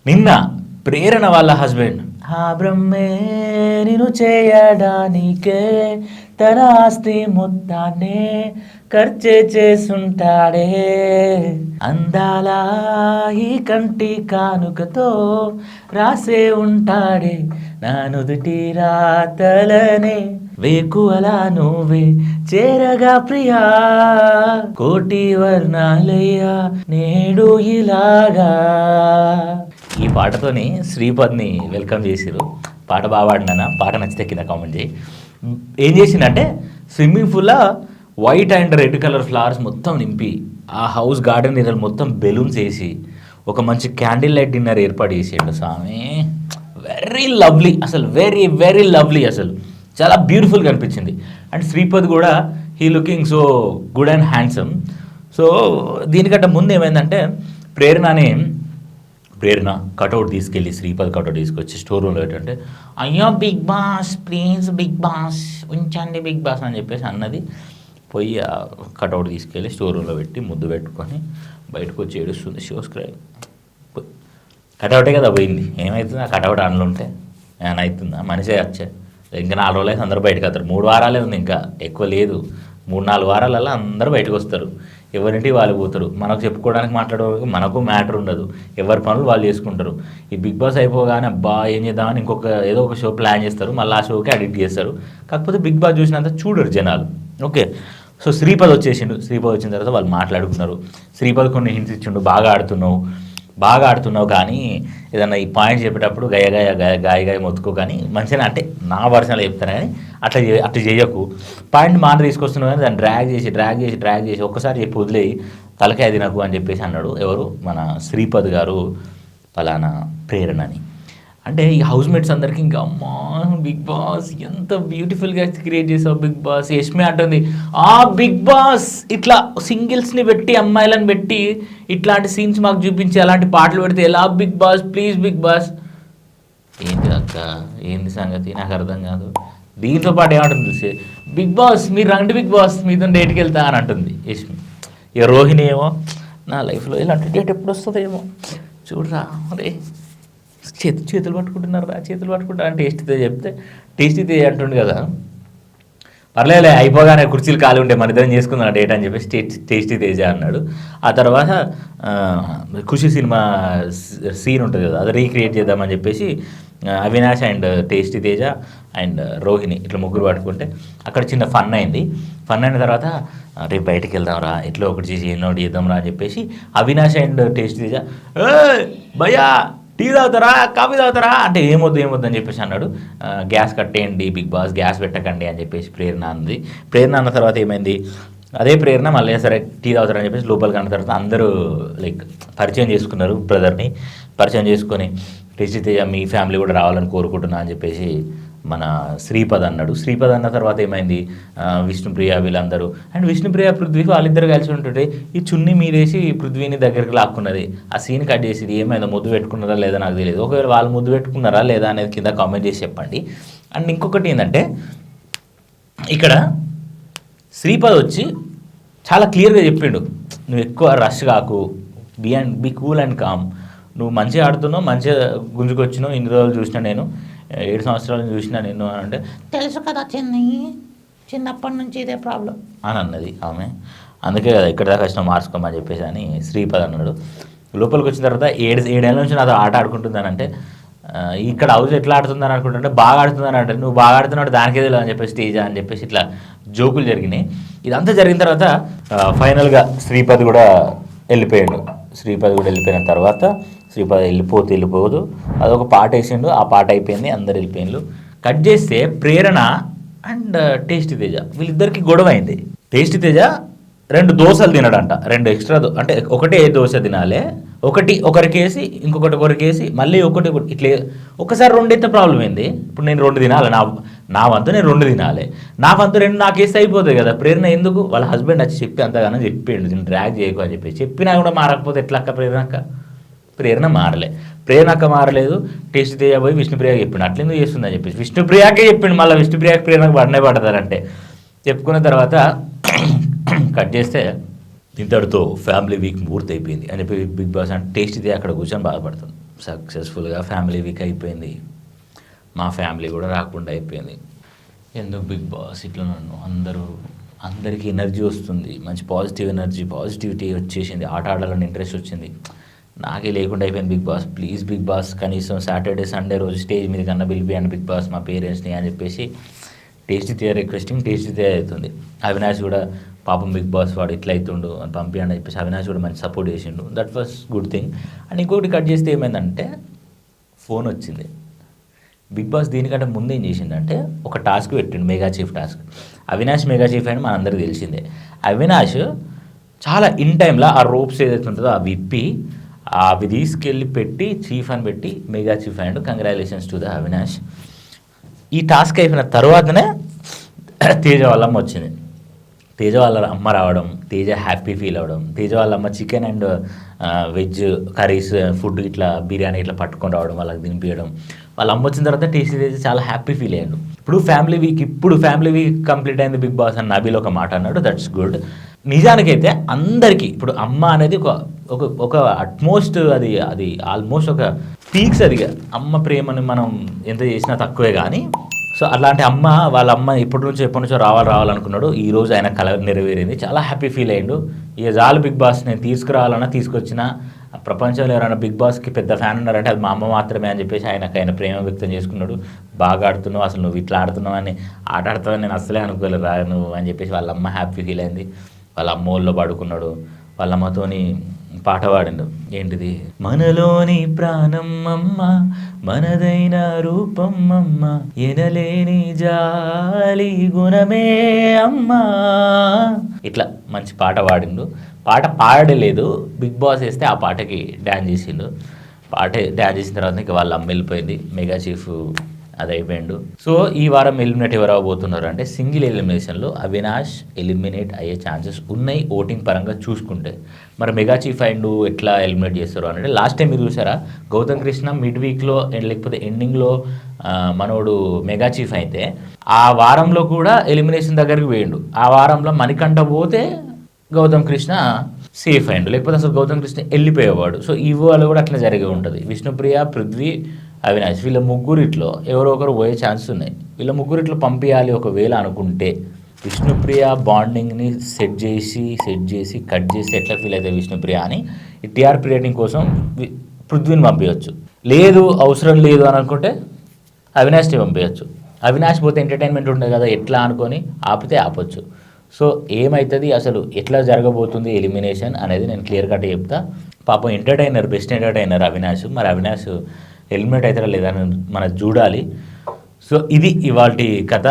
నిన్న ప్రేరణ వాళ్ళ హస్బెండ్ ఆ బ్రహ్మే నిన్ను చేయడానికే తన ఆస్తి మొత్తాన్నే ఖర్చే చేసుంటాడే, అందాల ఈ కంటి కానుకతో రాసే ఉంటాడే నా నుదుటి రాతలనే, వేకువలా నువ్వే చేరగా ప్రియా కోటి వర్ణాలయ్యా నేడు ఇలాగా. ఈ పాటతోని శ్రీపద్ని వెల్కమ్ చేసిరు. పాట బాగా పాడినా, పాట నచ్చితే కింద కామెంట్ చేయి. ఏం చేసిందంటే స్విమ్మింగ్ పూల్లో white and red colour flowers మొత్తం నింపి ఆ హౌస్ గార్డెన్ ఏరియా మొత్తం బెలూన్స్ వేసి ఒక మంచి క్యాండిల్ లైట్ డిన్నర్ ఏర్పాటు చేసేయండు స్వామి. వెరీ లవ్లీ, అసలు వెరీ వెరీ లవ్లీ, అసలు చాలా బ్యూటిఫుల్గా అనిపించింది. అండ్ శ్రీపద్ కూడా he looking so good and handsome. So దీనికంటే ముందు ఏమైందంటే ప్రేరణ కటౌట్ తీసుకెళ్ళి శ్రీపద్ కటౌట్ తీసుకొచ్చి స్టోర్ రూమ్లో ఏంటంటే అయ్యో Bigg Boss please Bigg Boss ఉంచండి బిగ్ బాస్ అని చెప్పేసి అన్నది. పోయి ఆ కటౌట్ తీసుకెళ్ళి స్టోర్ రూమ్లో పెట్టి ముద్దు పెట్టుకొని బయటకు వచ్చి ఏడుస్తుంది. శివస్క్రైబ్ కటౌటే కదా పోయింది, ఏమవుతుంది ఆ కటౌట్ అందులో ఉంటే ఏమైనా అవుతుందా? మనిషే వచ్చే ఇంకా 4 రోజులు అయితే అందరూ బయటకు వస్తారు. 3 వారాలే ఉంది, ఇంకా ఎక్కువ లేదు. 3-4 వారాలలో అందరూ బయటకు వస్తారు, ఎవరింటి వాళ్ళు పోతారు. మనకు చెప్పుకోవడానికి మాట్లాడడానికి మనకు మ్యాటర్ ఉండదు, ఎవరి పనులు వాళ్ళు చేసుకుంటారు. ఈ బిగ్ బాస్ అయిపోగానే అబ్బా ఏం చేద్దామని ఏదో ఒక షో ప్లాన్ చేస్తారు, మళ్ళీ ఆ షోకి అడిక్ట్ చేస్తారు. కాకపోతే బిగ్ బాస్ చూసినంత చూడరు జనాలు. ఓకే, సో శ్రీపద్ వచ్చేసిండు. శ్రీపద్ వచ్చిన తర్వాత వాళ్ళు మాట్లాడుకున్నారు. శ్రీపద్ కొన్ని హింట్స్ ఇచ్చిండు, బాగా ఆడుతున్నావు కానీ ఏదన్నా ఈ పాయింట్ చెప్పేటప్పుడు గాయ మొత్తుకో, కానీ మంచిగా అంటే నా వర్షన్లో చెప్తాను కానీ అట్లా చేయకు. పాయింట్ మాట తీసుకొస్తున్నావు కానీ దాన్ని డ్రాగ్ చేసి ఒక్కసారి చెప్పి వదిలేయి, తలకాయ తినకు అని చెప్పేసి అన్నాడు. ఎవరు? మన శ్రీపద్ గారు పలానా ప్రేరణని. అంటే ఈ హౌస్ మేట్స్ అందరికీ ఇంకా అమ్మా బిగ్ బాస్ ఎంత బ్యూటిఫుల్గా క్రియేట్ చేసావు బిగ్ బాస్. యష్మి అంటుంది బిగ్ బాస్ ఇట్లా సింగిల్స్ని పెట్టి అమ్మాయిలను పెట్టి ఇట్లాంటి సీన్స్ మాకు చూపించి అలాంటి పాటలు పెడితే ఎలా Bigg Boss, please Bigg Boss. ఏంటి అక్క, ఏంది సంగతి నాకు అర్థం కాదు. దీంతో పాటు ఏమంటుంది చూసి బిగ్ బాస్ మీరు రండి బిగ్ బాస్ మీతో డేట్కి వెళ్తా అని అంటుంది యష్మి. ఇక రోహిణి ఏమో నా లైఫ్లో ఇలాంటి డేట్ ఎప్పుడు వస్తుందేమో చూడరా, అరే చేతులు పట్టుకుంటున్నారా అని టేస్టీ చెప్తే టేస్టీ అంటుండు కదా, పర్లేదులే అయిపోగానే కుర్చీలు ఖాళీ ఉంటే మన ఇద్దరం చేసుకుందాం డేట్ అని చెప్పేసి టేస్టీ తేజ అన్నాడు. ఆ తర్వాత ఖుషి సినిమా సీన్ ఉంటుంది కదా, అది రీక్రియేట్ చేద్దామని చెప్పేసి Avinash and tasty Teja and Rohini ఇట్లా ముగ్గురు పట్టుకుంటే అక్కడ చిన్న ఫన్ అయింది. ఫన్ అయిన తర్వాత రేపు బయటకు వెళ్దాంరా, ఎట్లా ఒకటి చేసి ఎన్నో చేద్దాంరా అని చెప్పేసి అవినాష్ అండ్ టేస్టీ తేజ భయ్యా టీ తాగుతారా కాఫీ తాగుతారా అంటే ఏమొద్దు అని చెప్పేసి అన్నాడు. గ్యాస్ కట్టేయండి బిగ్ బాస్, గ్యాస్ పెట్టకండి అని చెప్పేసి ప్రేరణ అంది. ప్రేరణ అన్న తర్వాత ఏమైంది, అదే ప్రేరణ మళ్ళీ సరే టీ తాగుతారని చెప్పేసి లోపలికి అన్న తర్వాత అందరూ పరిచయం చేసుకున్నారు. బ్రదర్ని పరిచయం చేసుకొని టేస్టీ తేజ మీ ఫ్యామిలీ కూడా రావాలని కోరుకుంటున్నా అని చెప్పేసి మన శ్రీపద్ అన్నాడు. శ్రీపద్ అన్న తర్వాత ఏమైంది, విష్ణుప్రియ వీళ్ళందరూ అండ్ విష్ణుప్రియ పృథ్వీ వాళ్ళిద్దరు కలిసి ఉంటుంటే ఈ చున్నీ మీరేసి పృథ్వీని దగ్గరికి లాక్కున్నది. ఆ సీన్ కట్ చేసి ఏమైందో ముద్దు పెట్టుకున్నారా లేదా నాకు తెలియదు. ఒకవేళ వాళ్ళు ముద్దు పెట్టుకున్నారా లేదా అనేది కింద కామెంట్ చేసి చెప్పండి. అండ్ ఇంకొకటి ఏంటంటే ఇక్కడ శ్రీపద్ వచ్చి చాలా క్లియర్గా చెప్పిండు, నువ్వు ఎక్కువ రష్ కాకు, బీ కూల్ అండ్ కామ్, నువ్వు మంచిగా ఆడుతున్నావు, మంచిగా గుంజుకొచ్చినావు, ఇన్ని రోజులు చూసినా నేను 7 సంవత్సరాల నుంచి చూసినా నేను అంటే తెలుసు కదా చిన్నప్పటి నుంచి ఇదే ప్రాబ్లం అని అన్నది ఆమె. అందుకే కదా ఇక్కడ దాకా వచ్చినా మార్చుకోమని చెప్పేసి అని శ్రీపద్ అన్నాడు. లోపలికి వచ్చిన తర్వాత 7 ఏళ్ళ నుంచి నాతో ఆట ఆడుకుంటుందనంటే ఇక్కడ హౌస్ ఎట్లా ఆడుతుందని అనుకుంటుంటే బాగా ఆడుతుందని అంటే నువ్వు బాగా ఆడుతున్నాడు దానికే తెలియదు అని చెప్పేసి స్టేజ్ అని చెప్పేసి ఇట్లా జోకులు జరిగినాయి. ఇదంతా జరిగిన తర్వాత ఫైనల్గా శ్రీపద్ కూడా వెళ్ళిపోయాడు. వెళ్ళిపోయిన తర్వాత శ్రీపద్ వెళ్ళిపోదు అదొక పాట వేసిండు, ఆ పాట అయిపోయింది, అందరు వెళ్ళిపోయిండు. కట్ చేస్తే ప్రేరణ అండ్ టేస్టీ తేజ వీళ్ళిద్దరికి గొడవ అయింది. టేస్టీ తేజ 2 దోశలు తినడంట, 2 ఎక్స్ట్రా అంటే ఒకటే దోశ తినాలి, ఒకరికేసి ఒకరికేసి మళ్ళీ ఒకటి ఇట్లా ఒకసారి 2 అయితే ప్రాబ్లం ఏంది. ఇప్పుడు నేను 2 తినాలి, నా వంతు నేను 2 తినాలి, నా వంతు 2 నాకేస్తే అయిపోతుంది కదా. ప్రేరణ ఎందుకు వాళ్ళ హస్బెండ్ వచ్చి చెప్పి అంతగానో చెప్పిండు నేను డ్రాగ్ చేయకు అని చెప్పి చెప్పినా కూడా మారకపోతే ఎట్లా అక్క ప్రేరణ మారలే, ప్రేరణక్క మారలేదు. టేస్ట్ తేజ పోయి విష్ణుప్రియకి చెప్పిండు అట్లా ఎందుకు చేస్తుంది అని చెప్పేసి విష్ణుప్రియకే చెప్పిండు. మళ్ళీ విష్ణుప్రియకి ప్రేరణకు పడతారంటే చెప్పుకున్న తర్వాత కట్ చేస్తే ఇంతటితో ఫ్యామిలీ వీక్ పూర్తి అయిపోయింది అని చెప్పి బిగ్ బాస్ అంటే టేస్ట్ తేజ అక్కడ కూర్చొని బాధపడుతుంది. సక్సెస్ఫుల్గా ఫ్యామిలీ వీక్ అయిపోయింది. మా ఫ్యామిలీ కూడా రాకుండా అయిపోయింది. ఎందుకు బిగ్ బాస్ ఇట్లా నన్ను అందరికీ ఎనర్జీ వస్తుంది, మంచి పాజిటివిటీ వచ్చేసింది, ఆట ఆడాలని ఇంట్రెస్ట్ వచ్చింది, నాకే లేకుండా అయిపోయింది. Bigg Boss please Bigg Boss కనీసం సాటర్డే సండే రోజు స్టేజ్ మీద కన్నా పిలిపియండి బిగ్ బాస్ మా పేరెంట్స్ని అని చెప్పేసి టేస్టీ రిక్వెస్టింగ్ టేస్టీ అవుతుంది. అవినాష్ కూడా పాపం బిగ్ బాస్ వాడు ఇట్లా అవుతుండు అని పంపించండి అని చెప్పేసి అవినాష్ కూడా మంచి సపోర్ట్ చేసిండు. That was good thing. And ఇంకొకటి కట్ చేస్తే ఏమైందంటే ఫోన్ వచ్చింది. బిగ్ బాస్ దీనికంటే ముందు ఏం చేసిందంటే ఒక టాస్క్ పెట్టిండు, mega chief task. Avinash mega chief అని మనందరికీ తెలిసిందే. అవినాష్ చాలా ఇన్ టైంలో ఆ రోప్స్ ఏదైతే ఉంటుందో అవి విప్పి అవి తీసుకెళ్ళి పెట్టి చీఫ్ అని పెట్టి mega chief and congratulations to the Avinash. ఈ టాస్క్ అయిపోయిన తర్వాతనే తేజ వాళ్ళ అమ్మ వచ్చింది. తేజ వాళ్ళ అమ్మ రావడం, తేజ హ్యాపీ ఫీల్ అవ్వడం, తేజ వాళ్ళ అమ్మ chicken and veg curries food ఇట్లా బిర్యానీ ఇట్లా పట్టుకొని రావడం, వాళ్ళకి తినిపించడం. వాళ్ళ అమ్మ వచ్చిన తర్వాత టేస్టీ తేజ చాలా హ్యాపీ ఫీల్ అయ్యాడు. ఇప్పుడు ఫ్యామిలీ వీక్ కంప్లీట్ అయింది బిగ్ బాస్ అని నబీల్ ఒక మాట అన్నాడు. That's good. నిజానికైతే అందరికీ ఇప్పుడు అమ్మ అనేది ఒక అట్మోస్ట్ అది ఆల్మోస్ట్ ఒక పీక్స్. అది అమ్మ ప్రేమని మనం ఎంత చేసినా తక్కువే. కానీ సో అలాంటి వాళ్ళ అమ్మ ఎప్పటి నుంచో రావాలనుకున్నాడు. ఈరోజు ఆయన కల నెరవేరింది, చాలా హ్యాపీ ఫీల్ అయ్యిండు. ఇక చాలు బిగ్ బాస్ నేను తీసుకురావాలన్నా తీసుకొచ్చిన, ప్రపంచంలో ఎవరైనా బిగ్ బాస్కి పెద్ద ఫ్యాన్ ఉన్నారంటే అది మా అమ్మ మాత్రమే అని చెప్పేసి ఆయన ప్రేమ వ్యక్తం చేసుకున్నాడు. బాగా ఆడుతున్నావు, అసలు నువ్వు ఇట్లా ఆడుతున్నావు అని ఆట ఆడుతావని నేను అసలే అనుకోలేదు నువ్వు అని చెప్పేసి వాళ్ళ అమ్మ హ్యాపీ ఫీల్ అయింది. వాళ్ళ అమ్మ ఊళ్ళో పడుకున్నాడు, వాళ్ళ అమ్మతోని పాట పాడిండు. ఏంటిది? మనలోని ప్రాణం అమ్మ, మనదైన రూపం అమ్మ, ఎనలేని జాలి గుణమే అమ్మ. ఇట్లా మంచి పాట పాడిండు. పాట పాడలేదు, బిగ్ బాస్ వేస్తే ఆ పాటకి డ్యాన్స్ చేసిండు. డ్యాన్స్ చేసిన తర్వాత ఇక వాళ్ళ అమ్మ వెళ్ళిపోయింది, మెగా చీఫ్ అది అయిపోయిండు. సో ఈ వారం ఎలిమినేట్ ఎవరు అవ్వబోతున్నారు అంటే సింగిల్ ఎలిమినేషన్లో అవినాష్ ఎలిమినేట్ అయ్యే ఛాన్సెస్ ఉన్నాయి ఓటింగ్ పరంగా చూసుకుంటే. మరి మెగా చీఫ్ అండ్ ఎట్లా ఎలిమినేట్ చేస్తారు అంటే లాస్ట్ టైం మీరు చూసారా, గౌతమ్ కృష్ణ మిడ్ వీక్లో లేకపోతే ఎండింగ్లో మనోడు మెగా చీఫ్ అయితే ఆ వారంలో కూడా ఎలిమినేషన్ దగ్గరికి పోయిండు. ఆ వారంలో మణికంఠ పోతే గౌతమ్ కృష్ణ సేఫ్ అయ్యిండు, లేకపోతే అసలు గౌతమ్ కృష్ణ వెళ్ళిపోయేవాడు. సో ఇవాళ కూడా అట్లా జరిగి ఉంటుంది. విష్ణుప్రియ, పృథ్వీ, అవినాష్ వీళ్ళ ముగ్గురిట్లో ఎవరో ఒకరు పోయే ఛాన్స్ ఉన్నాయి. వీళ్ళ ముగ్గురిట్లో పంపించాలి ఒకవేళ అనుకుంటే విష్ణుప్రియ బాండింగ్ని సెట్ చేసి కట్ చేసి ఎట్లా ఫీల్ అవుతుంది విష్ణుప్రియ అని ఈ టీఆర్పీ రేటింగ్ కోసం పృథ్వీని పంపించవచ్చు. లేదు అవసరం లేదు అని అనుకుంటే అవినాష్ని పంపించవచ్చు. అవినాష్ పోతే ఎంటర్టైన్మెంట్ ఉండదు కదా, ఎట్లా అనుకొని ఆపితే ఆపొచ్చు. సో ఏమవుతుంది అసలు ఎట్లా జరగబోతుంది ఎలిమినేషన్ అనేది నేను క్లియర్ కట్ చెప్తా. పాపం బెస్ట్ ఎంటర్టైనర్ అవినాష్. మరి అవినాష్ ఎలిమినేట్ అవుతారా లేదా మనం చూడాలి. సో ఇది ఇవాల్టి కథ.